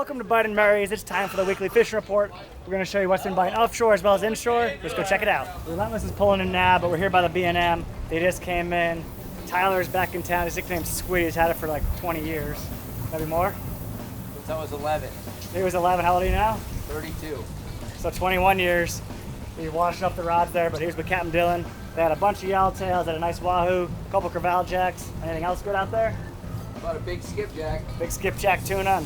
Welcome to Bite and Mary's. It's time for the weekly fishing report. We're going to show you what's been biting offshore as well as inshore. Let's go check it out. Relentless is pulling in now, but we're here by the B&M. They just came in. Tyler's back in town. His nickname's Squid. He's had it for like 20 years. Maybe more? Since I was 11. He was 11. How old are you now? 32. So 21 years. He's washing up the rods there, but here's with Captain Dylan. They had a bunch of yellowtails, had a nice wahoo, a couple crevalle jacks. Anything else good out there? About a big skipjack. Big skipjack tuna.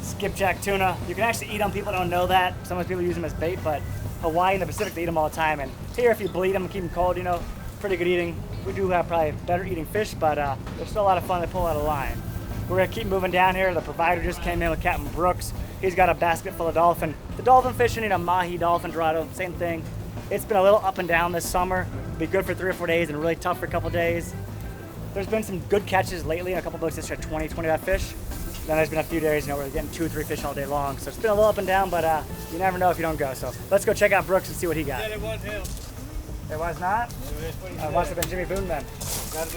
Skipjack tuna. You can actually eat them. People don't know that. Sometimes people use them as bait, but Hawaii and the Pacific, they eat them all the time. And here, if you bleed them and keep them cold, you know, pretty good eating. We do have probably better eating fish, but they're still a lot of fun to pull out of line. We're gonna keep moving down here. The provider just came in with Captain Brooks. He's got a basket full of dolphin. The dolphin fishing, you know, Mahi, dolphin, dorado, same thing. It's been a little up and down this summer. It'll be good for 3 or 4 days and really tough for a couple days. There's been some good catches lately, and a couple boats just had 20, 25 fish. Then there's been a few days, you know, where we're getting 2 or 3 fish all day long. So it's been a little up and down, but you never know if you don't go. So let's go check out Brooks and see what he got. Yeah, it was him. It was not? It must have been Jimmy Boone then.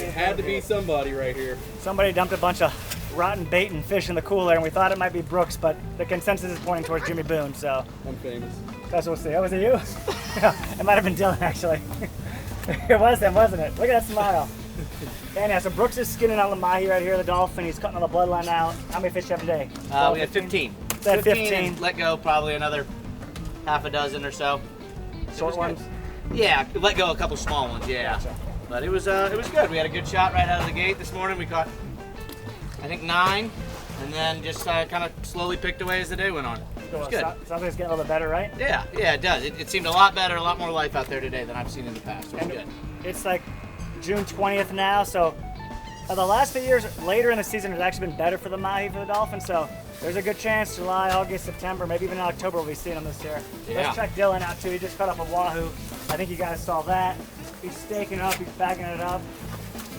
It had to be somebody right here. Somebody dumped a bunch of rotten bait and fish in the cooler, and we thought it might be Brooks, but the consensus is pointing towards Jimmy Boone, so. I'm famous. That's what we'll see. Oh, was it you? It might have been Dylan, actually. It was him, wasn't it? Look at that smile. And yeah, so Brooks is skinning out the Mahi right here, the dolphin. He's cutting all the bloodline out. How many fish do you have today? We had 15. 15. And let go probably another half a dozen or so. Short ones? Yeah, let go a couple small ones, yeah. Gotcha. But it was good. We had a good shot right out of the gate this morning. We caught, I think, 9, and then just kind of slowly picked away as the day went on. It was good. Sounds like it's getting a little bit better, right? Yeah, it does. It seemed a lot better, a lot more life out there today than I've seen in the past. So it was good. It's like June 20th now, so the last few years, later in the season, it's actually been better for the Mahi, for the dolphin, so there's a good chance July, August, September, maybe even in October we'll be seeing them this year. Yeah. Let's check Dylan out too. He just cut up a wahoo. I think you guys saw that. He's staking it up, he's bagging it up.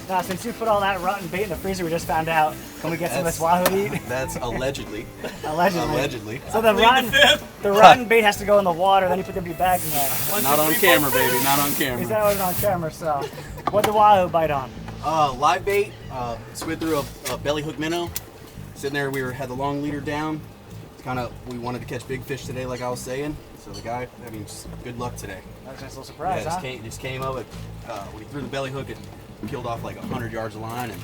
Now, since you put all that rotten bait in the freezer we just found out, can we get some of this wahoo to eat? That's allegedly. Allegedly. So the rotten bait has to go in the water, then you put them in your bag again. Not on camera, baby. Not on He camera. said it wasn't on camera, so. What'd the wahoo bite on? Live bait. Squid through a belly hook minnow. Sitting there, had the long leader down. We wanted to catch big fish today, like I was saying. So the guy, just good luck today. That was a nice little surprise, huh? Just came up. When he threw the belly hook, it peeled off like 100 yards of line, and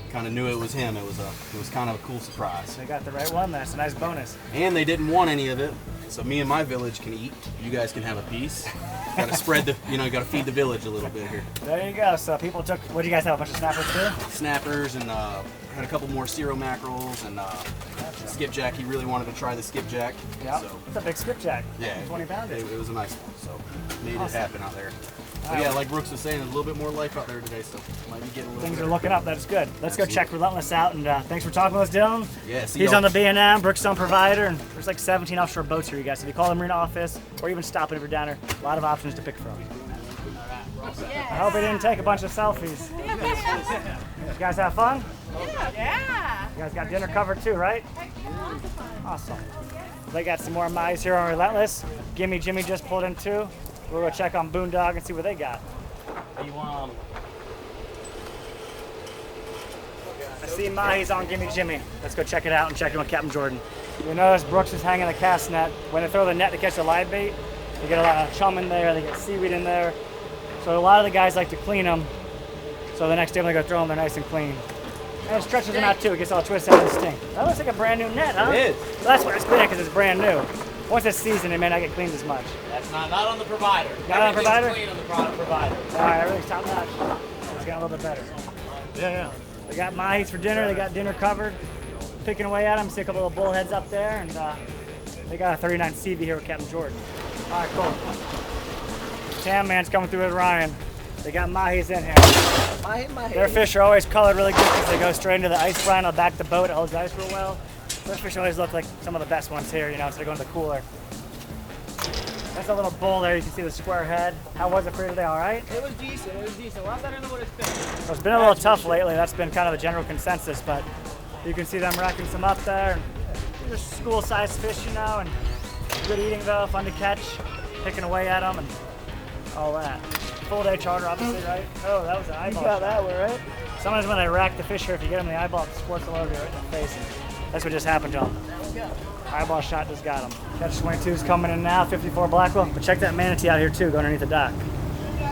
kind of knew it was him. It was kind of a cool surprise. They got the right one. That's a nice bonus. And they didn't want any of it, so me and my village can eat. You guys can have a piece. Got to spread the, you got to feed the village a little bit here. There you go. So people took. What do you guys have? A bunch of snappers too? Snappers and had a couple more Cero mackerels and skipjack. He really wanted to try the skipjack. Yeah. So, It's a big skipjack. yeah, 20 pounders. It was a nice one. So made Awesome. it happen out there. But yeah, like Brooks was saying, there's a little bit more life out there today, so might be getting a little. Things better. are looking up. That's good. Let's go Absolutely. check Relentless out. And thanks for talking with us, Dylan. Yeah, see He's y'all. on the B&M, Brooks on Provider, and there's like 17 offshore boats here, you guys. If you call the Marina office or even stop it if you're down there, a lot of options to pick from. I hope he didn't take a bunch of selfies. You guys have fun? Yeah. You guys got dinner covered too, right? Awesome. They got some more Mahis here on Relentless. Gimme Jimmy just pulled in too. We'll go check on Boondog and see what they got. I see Mahi's on Gimme Jimmy. Let's go check it out and check in with Captain Jordan. You notice Brooks is hanging the cast net. When they throw the net to catch the live bait, they get a lot of chum in there, they get seaweed in there. So a lot of the guys like to clean them. So the next day when they go throw them, they're nice and clean. And it stretches them out too. It gets all twisted and stink. That looks like a brand new net, huh? It is. So that's why it's cleaning because it's brand new. Once it's seasoned, it may not get cleaned as much. That's not on the provider. Not on the provider? Everything's clean on the product provider. All right, everything's top notch. It's getting a little bit better. Yeah. They got Mahis for dinner. They got dinner covered. Picking away at them. See a couple of bullheads up there, and they got a 39 CV here with Captain Jordan. All right, cool. Tam Man's coming through with Ryan. They got Mahis in here. Mahi. Their fish are always colored really good because they go straight into the ice brine on the back of the boat. It holds the ice real well. Their fish always look like some of the best ones here, so they go in the cooler. That's a little bull there. You can see the square head. How was it for you today? All right? It was decent. A lot better than what it's been. It's been a little tough lately. That's been kind of the general consensus, but you can see them racking some up there. They're just school-sized fish, and good eating though, fun to catch, picking away at them and all that. Full day charter, obviously, right? Oh, that was an eyeball. You got that one, right? Sometimes when they rack the fish here, if you get them in the eyeball, it squirts all over you right in the face. And that's what just happened to them. Eyeball shot just got him. Catch 22's coming in now, 54 Blackwell. But check that manatee out here too, going underneath the dock.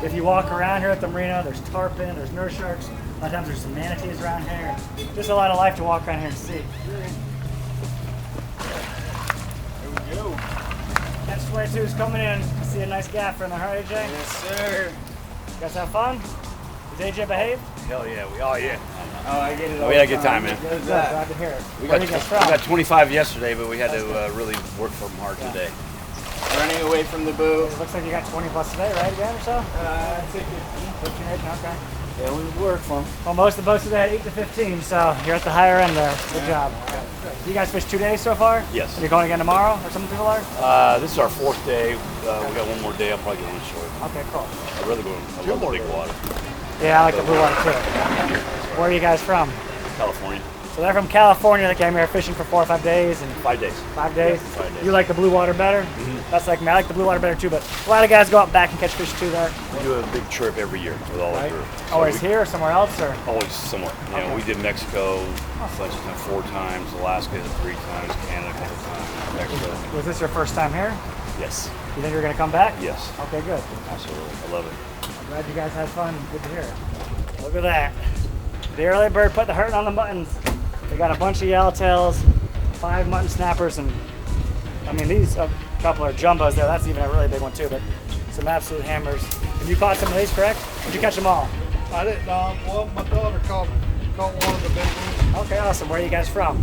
If you walk around here at the marina, there's tarpon, there's nurse sharks. A lot of times there's some manatees around here. Just a lot of life to walk around here and see. Here we go. Catch 22's coming in. I see a nice gaffer in there, huh, AJ? Yes, sir. You guys have fun? Does AJ behave? Hell yeah. Oh, yeah. Oh, I get it. We had a good time, man. Good, glad to hear it. We Where got, are you guys we from? got 25 yesterday, but we had to really work for them hard today. Running away from the boat. It looks like you got 20 plus today, right, again, or so? I think 15, 18, okay. yeah, we work for them. Well, most of the boats today had 8 to 15, so you're at the higher end there. Good job. You guys fished 2 days so far? Yes. And you're going again tomorrow, or some people are? This is our 4th day. We got one more day. I'll probably go on short. Okay, cool. I'd rather go I love the big water. Yeah, I like the blue water too. Where are you guys from? California. So they're from California. They came here fishing for 4 or 5 days. And 5 days. 5 days? 5 days. You like the blue water better? That's like me. I like the blue water better too, but a lot of guys go out back and catch fish too there. We do a big trip every year with all our group. So Always here or somewhere else? Or? Always somewhere. You know, we did Mexico 4 times, Alaska 3 times, Canada a couple times, Mexico. Was this your first time here? Yes. You think you're going to come back? Yes. Okay, good. Absolutely. I love it. I'm glad you guys had fun. Good to hear it. Look at that. The early bird put the hurting on the muttons. They got a bunch of yellowtails, 5 mutton snappers, and I mean these a couple are jumbos there. That's even a really big one too, but some absolute hammers. Have you caught some of these, correct? Did you catch them all? I didn't know. Well, my daughter caught one of the big ones. Okay, awesome. Where are you guys from?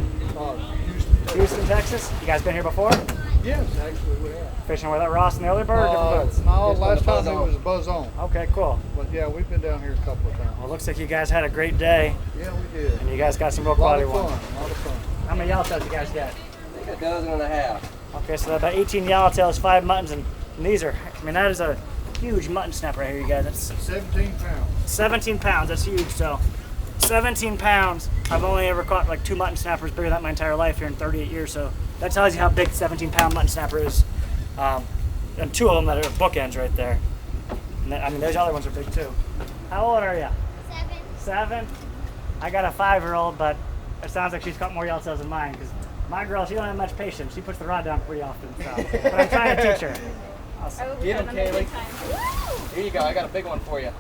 Houston. Houston, Texas. You guys been here before? Yes, actually we have. Fishing with that Ross and the early bird, or different boats? No, last time it was a buzz on. Okay, cool. But yeah, we've been down here a couple of times. Well, it looks like you guys had a great day, Yeah, we did. and you guys got some real A lot quality of fun. ones. A lot of fun. How many yellowtails you guys get? I think a dozen and a half. Okay, so about 18 yellowtails, 5 muttons, and these are, I mean, that is a huge mutton snapper right here, you guys. That's 17 pounds. 17 pounds, that's huge. So 17 pounds, I've only ever caught like 2 mutton snappers bigger than that my entire life here in 38 years. So that tells you how big 17-pound mutton snapper is. And 2 of them that are bookends right there. And then, I mean, those other ones are big too. How old are you? 7. I got a 5-year-old, but it sounds like she's caught more yellowtails than mine, because my girl, she don't have much patience. She puts the rod down pretty often. So. But I'm trying to teach her. Awesome. Get him, Kaylee. Here you go. I got a big one for you.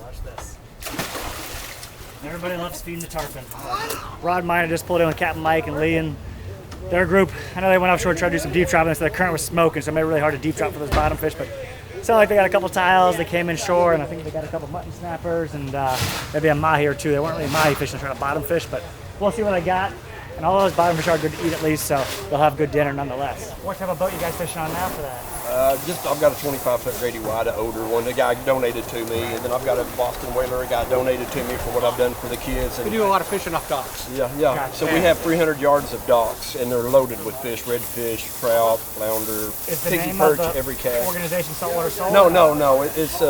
Watch this. Everybody loves feeding the tarpon. Rod Miner just pulled in with Captain Mike and Lee and their group. I know they went offshore to try to do some deep dropping, so the current was smoking, so it made it really hard to deep drop for those bottom fish. But it sounded like they got a couple tiles. They came inshore, and I think they got a couple mutton snappers and maybe a Mahi or 2. They weren't really Mahi fishing, trying to bottom fish, but we'll see what they got. And all those bottom fish are good to eat at least, so they'll have good dinner nonetheless. What type of boat you guys fishing on now for that? I've got a 25-foot Grady Wide, an older one. The guy donated to me, and then I've got a Boston Whaler. A guy donated to me for what I've done for the kids. And We do a lot of fishing off docks. yeah. Gotcha. So we have 300 yards of docks, and they're loaded with fish: redfish, trout, flounder, Is the piggy name perch, of the every cast. organization Saltwater Soul? No. It's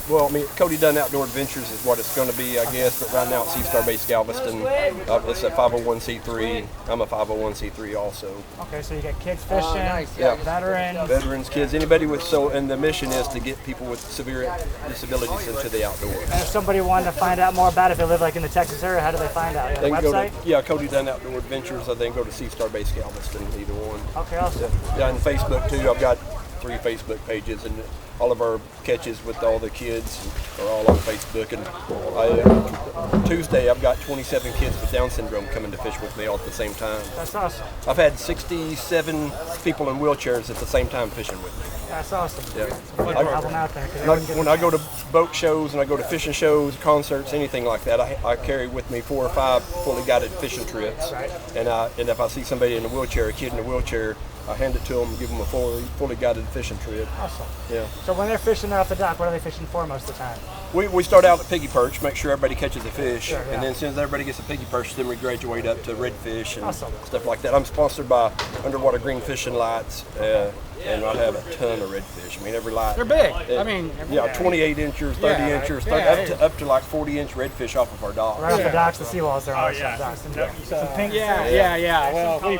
well, I mean, Cody Dunn Outdoor Adventures is what it's going to be, I guess. But right now, it's Seastar Base Galveston. It's a 501c3. I'm a 501c3 also. Okay, so you got kids fishing, nice. Yeah. veterans. Veterans, kids, anybody with and the mission is to get people with severe disabilities into the outdoors. And if somebody wanted to find out more about it, if they live like in the Texas area, how do they find out? They The can go website? to Cody Dunn Outdoor Adventures, or they can go to Seastar Base Galveston, either one. Okay, awesome. Yeah, and Facebook too. I've got 3 Facebook pages, and all of our catches with all the kids are all on Facebook. And Tuesday, I've got 27 kids with Down syndrome coming to fish with me all at the same time. That's awesome. I've had 67 people in wheelchairs at the same time fishing with me. That's awesome. Yeah. Help them out there. 'Cause they wouldn't get When I go to boat shows and I go to fishing shows, concerts, anything like that, I carry with me 4 or 5 fully guided fishing trips. Right. And if I see somebody in a wheelchair, a kid in a wheelchair, I hand it to them, give them a fully guided fishing trip. Awesome. Yeah. So when they're fishing there off the dock, what are they fishing for most of the time? We start out at piggy perch, make sure everybody catches a fish, Sure, yeah. and then as soon as everybody gets a piggy perch, then we graduate up to redfish and Awesome. stuff like that. I'm sponsored by Underwater Green Fishing Lights, and I have a ton of redfish. I mean, every light. They're big. Yeah. I mean, Yeah, 28 inches, 30 Yeah, right. inches, Yeah, up to like 40-inch redfish off of our dock. Right off the docks, the seawalls there on the docks. And some pink. yeah. Well,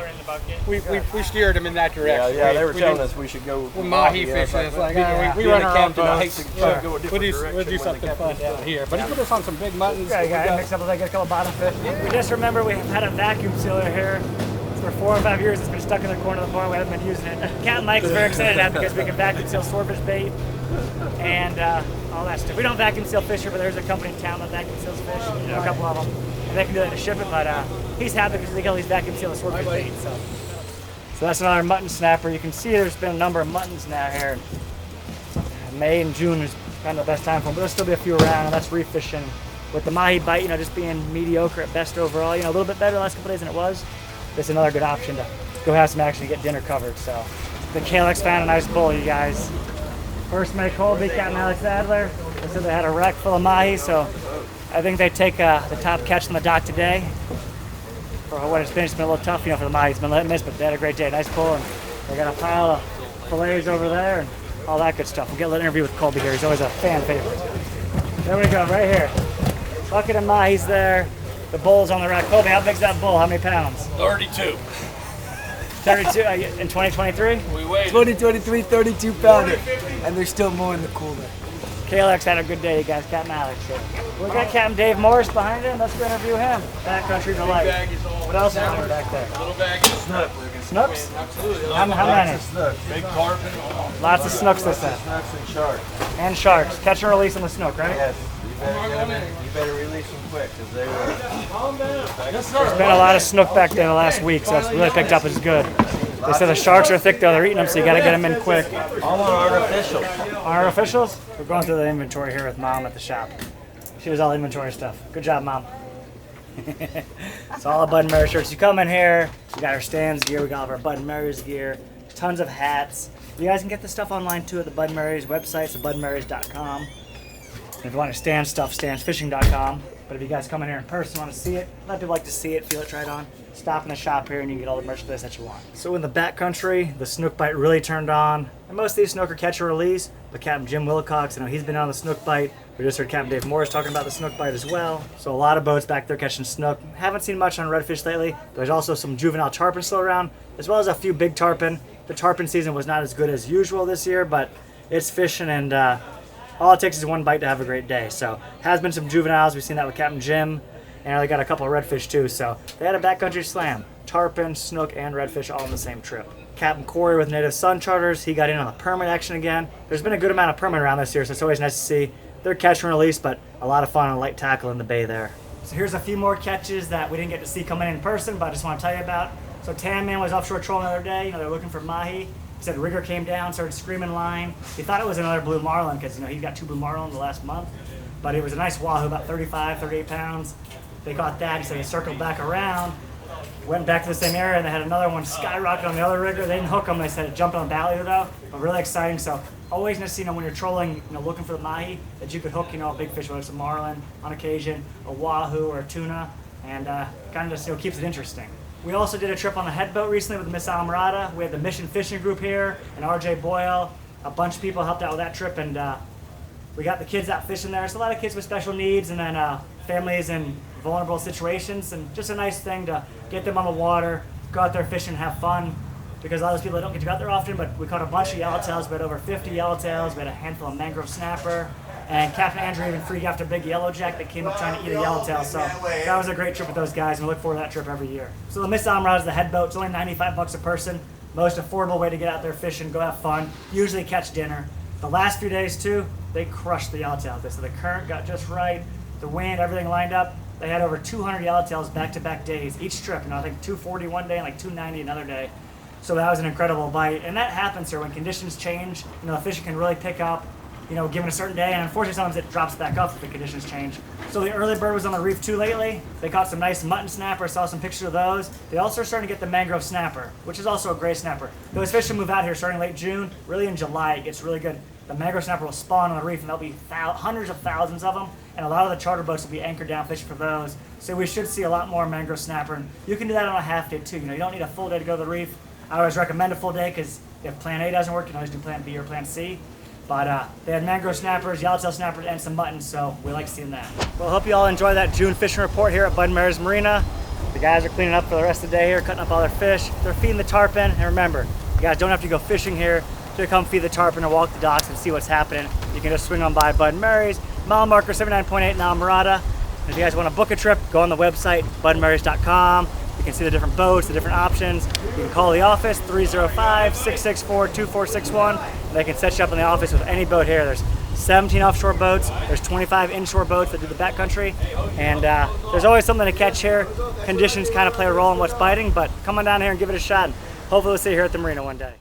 we steered them in that direction. Yeah, they were telling did- us we should go We're Mahi fishing. It's like, we being run a our own captain, I hate boats. to go a different direction We'll do when the something some fun down here. But he put us on some big muttons. Yeah, you got mixed up with like a couple bottom fish. We just remember we had a vacuum sealer here. For 4 or 5 years, it's been stuck in the corner of the barn. We haven't been using it. Captain Mike is very excited now because we can vacuum seal swordfish bait and all that stuff. We don't vacuum seal fish here, but there's a company in town that vacuum seals fish. You know, a couple of them, and they can do that to ship it. But he's happy because they can at least vacuum seal the swordfish bait. So that's another mutton snapper. You can see there's been a number of muttons now here. May and June is kind of the best time for them, but there'll still be a few around. And that's reef fishing with the mahi bite. You know, just being mediocre at best overall. You know, a little bit better the last couple days than it was. It's another good option to go have some action and get dinner covered. So the Capt found a nice bull, you guys. First May Colby, Captain Alex Adler. They said they had a wreck full of mahi, so I think they take the top catch on the dock today. For what it's been a little tough, you know, for the mahi. It's been let miss, but they had a great day. Nice pull, and they got a pile of fillets over there and all that good stuff. We'll get a little interview with Colby here. He's always a fan favorite. There we go, right here. Bucket of mahi's there. The bull's on the rack. Colby, how big's that bull? How many pounds? 32. 32 in 2023? We weighed 2023 32 pounder, and there's still more in the cooler. KLX had a good day, you guys. Captain Alex here. We got Captain Dave Morris behind him. Let's go interview him. Backcountry delight. What else is there back there? little bag of snook. Snooks? Absolutely. How many? Big tarpon. Lots of snooks this time. Snooks and sharks. And sharks. Catch and release on the snook, right? Yes. You better release them quick, because they will. There's been a lot of snook back there the last week, so it's really picked up. It's good. They said the sharks are thick though. They're eating them, so you got to get them in quick. All artificial. Artificials? We're going through the inventory here with Mom at the shop. She does all the inventory stuff. Good job, Mom. It's all the Bud and Mary shirts. You come in here, we got our Stan's gear, we got all of our Bud and Mary's gear, tons of hats. You guys can get the stuff online too at the Bud and Mary's website, so budandmarys.com. And if you want to Stan's stuff, stansfishing.com. But if you guys come in here in person, want to see it, a lot of people like to see it, feel it, try it on, stop in the shop here and you can get all the merchandise that you want. So in the backcountry, the snook bite really turned on. And most of these snook are catch and release, but Captain Jim Wilcox, you know, he's been on the snook bite. We just heard Captain Dave Morris talking about the snook bite as well. So a lot of boats back there catching snook. Haven't seen much on redfish lately. There's also some juvenile tarpon still around, as well as a few big tarpon. The tarpon season was not as good as usual this year, but it's fishing and all it takes is one bite to have a great day. So has been some juveniles. We've seen that with Captain Jim, and they got a couple of redfish too. So they had a backcountry slam. Tarpon, snook, and redfish all on the same trip. Captain Corey with Native Sun Charters, he got in on the permit action again. There's been a good amount of permit around this year, so it's always nice to see. They're catch and release, but a lot of fun on light tackle in the bay there. So here's a few more catches that we didn't get to see coming in person, but I just want to tell you about. So Tan Man was offshore trolling the other day. You know, they're looking for mahi. He said rigger came down, started screaming line. He thought it was another blue marlin because, you know, he got 2 blue marlin in the last month. But it was a nice wahoo, about 35, 38 pounds. They caught that, so he circled back around, went back to the same area, and they had another one skyrocket on the other rigger. They didn't hook him. They said it jumped on the value though. But really exciting. So always nice to see, you know, when you're trolling, you know, looking for the mahi, that you could hook, you know, a big fish, whether it's a marlin on occasion, a wahoo or a tuna, and kind of just, you know, keeps it interesting. We also did a trip on a head boat recently with the Miss Alamrada. We had the Mission Fishing Group here and RJ Boyle. A bunch of people helped out with that trip, and we got the kids out fishing there. So a lot of kids with special needs, and then families in vulnerable situations, and just a nice thing to get them on the water, go out there fishing, have fun, because a lot of those people don't get to go out there often. But we caught a bunch of yellowtails. We had over 50 yellowtails. We had a handful of mangrove snapper. And Captain Andrew even freaked after a big yellowjack that came up trying to eat a yellowtail. So that was a great trip with those guys, and we look forward to that trip every year. So the Miss Alamrada is the head boat. It's only $95 a person. Most affordable way to get out there fishing, go have fun, usually catch dinner. The last few days too, they crushed the yellowtails. So the current got just right, the wind, everything lined up. They had over 200 yellowtails back-to-back days each trip. You know, I think 240 one day and like 290 another day. So that was an incredible bite, and that happens here when conditions change. You know, the fishing can really pick up, you know, given a certain day, and unfortunately sometimes it drops back up if the conditions change. So the early bird was on the reef too lately. They caught some nice mutton snapper, saw some pictures of those. They also are starting to get the mangrove snapper, which is also a gray snapper. Those fish will move out here starting late June, really in July. It gets really good. The mangrove snapper will spawn on the reef, and there'll be hundreds of thousands of them, and a lot of the charter boats will be anchored down fishing for those. So we should see a lot more mangrove snapper, and you can do that on a half day too. You know, you don't need a full day to go to the reef. I always recommend a full day because if plan A doesn't work, you can always do plan B or plan C. But they had mangrove snappers, yellowtail snappers, and some mutton, so we like seeing that. Well, hope you all enjoy that June fishing report here at Bud and Mary's Marina. The guys are cleaning up for the rest of the day here, cutting up all their fish. They're feeding the tarpon, and remember, you guys don't have to go fishing here to come feed the tarpon or walk the docks and see what's happening. You can just swing on by Bud and Mary's, mile marker 79.8 in Almirada. If you guys want to book a trip, go on the website, budandberries.com. You can see the different boats, the different options. You can call the office, 305-664-2461. They can set you up in the office with any boat here. There's 17 offshore boats. There's 25 inshore boats that do the backcountry. And there's always something to catch here. Conditions kind of play a role in what's biting, but come on down here and give it a shot. And hopefully we'll see you here at the marina one day.